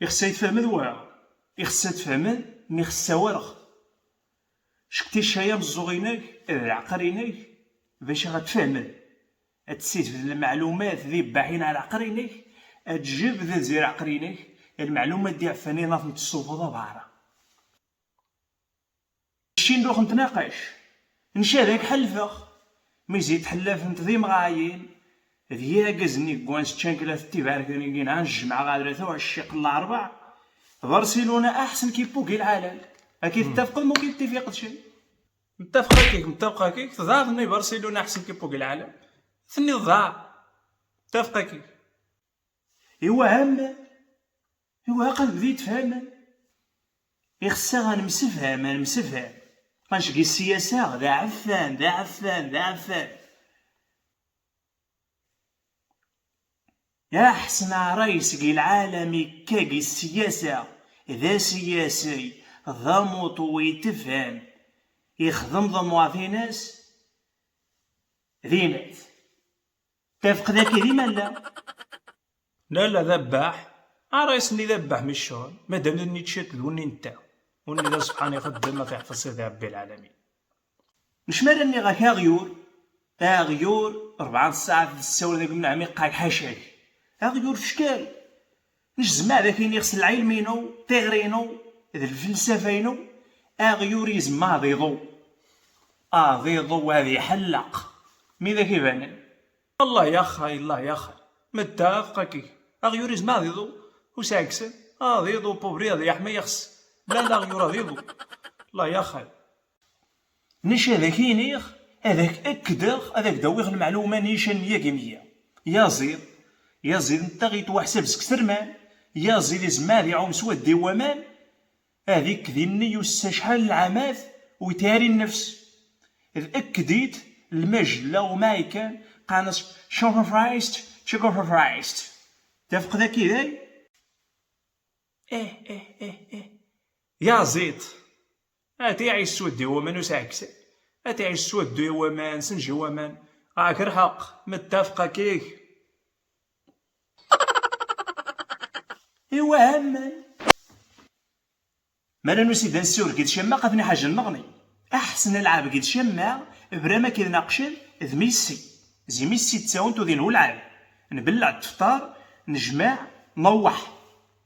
يخصها يتفهم ذوها، يخصها تفهم مي خصها ورغ. شكتي الشايا مزوغينك العقرينك باش غتفهم، تسيت في المعلومات ذي باحين على عقرينك، تجيب ذا زير عقرينك المعلومات دي عفاني ناف نتصوفو بعرا. نمشي نروح نتناقش، نشا ذاك حلفخ مي زيد حلاف انت ذي مغايين ذي قزني كوانس تشانكلا في تيباركني كينا نجمع غادرة ثو الشيق الاربع. برشلونة احسن كيبو كي العالم، اكيد تتفق ممكن تتفق شيء. متفقة كيك تضاف اني برشلونة احسن كيبو كي العالم، ثني ضاع متفقة كيك. ايوا هم ايوا قلب ذي تفهم، يخصها غنمسفهم غنشقي السياسة ذا عفان. يا حسن رئيس كي العالمي كاكي السياسة ذا سياسي ضموط ويتفهم يخدم ضموا في ناس ذي ناس تفق ذاكي ذي مالا. لا ذباح رئيسني ذباح من الشغل مادام ذني تشات ذوني نتا وني ذا سبحانه يخدم ما كيحفظ سيدي ربي العالمين. مش مالا اني غاك غيور 4 ساعات في الساعة ذاك من عمي قاك حاشاك غيور في شكال نجزمع ذاك يخص العلمينو تيغرينو ذا الفلسفينو غيور يزما ضيضو ضيضو هذه حلق مي ذاك يبان. الله يا خاي متفقك غيور يزما ضيضو وساكسن ضيضو بوبري هذا يحمي يخص لا غيور ضيضو. الله يا خاي نش هذاك ينيخ هذاك اكدغ هذاك دويخ المعلومه نيشان يا زيد انت غيتوحسب سكترمان يا زيد يزما ذي عوم سوا الديوامان هذيك ذي النيو شحال العامات ويتاري النفس إذ أكديت المجلة وما كان قانص شوكو فرايست تفق ذاكي ذاي يا زيد هاتي عيش سوا الديوامان وساكسة هاتي عيش سوا الديوامان سنجوامان راك الحق متفقة كيك. إيوا همان مالا نسيد نسول كيد شما قفني حاجة نغني أحسن ألعاب كيد شما برا كيد ناقشن ذ ميسي تساونتو ذي نهو العالم نبلع التفطار نجمع نوح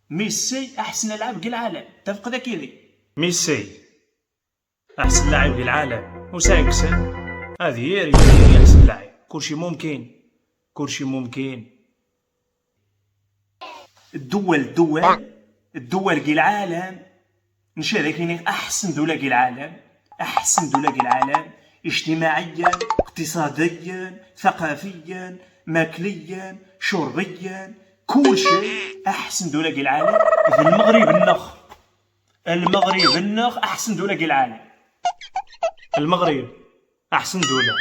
ميسي أحسن ألعاب كي العالم تفق ذاكي ذي ميسي أحسن لاعب في العالم وساكسن هذه هي أحسن لاعب كلشي ممكن. الدول كي العالم نشا ذاك أحسن دولة كي العالم اجتماعيا اقتصاديا ثقافيا ماكليا شربيا كل شيء أحسن دولة كي العالم في المغرب النخ أحسن دولة كي العالم. المغرب أحسن دولة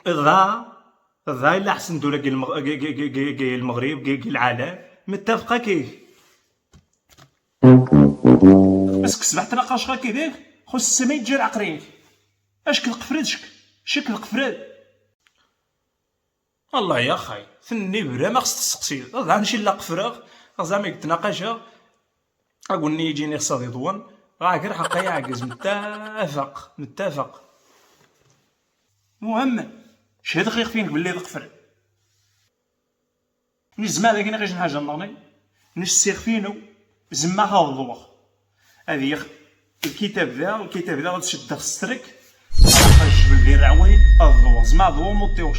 الضا إلا أحسن دولة كي المغرب كي العالم متفقة كيف. اسك سمعت نقاش غا كيديك خص السما يتجر عقرينك اشك القفرد شكل القفرد. الله يا خاي ثني برا ما خص تسقسي ضع نشي لا قفراغ زعما يتناقش اقولني يجيني خصها يضون راك الحق يعكز متفق. مهم شهد خيخ فينك باللي ذقفر نش زعما ذاك غير حاجه نغني نش سيخ فينو زعما هاوضوخ هذه الكتاب ذا غتشد السترك غتجبل ذي الرعوين الضوء زعما ضوء موطيوش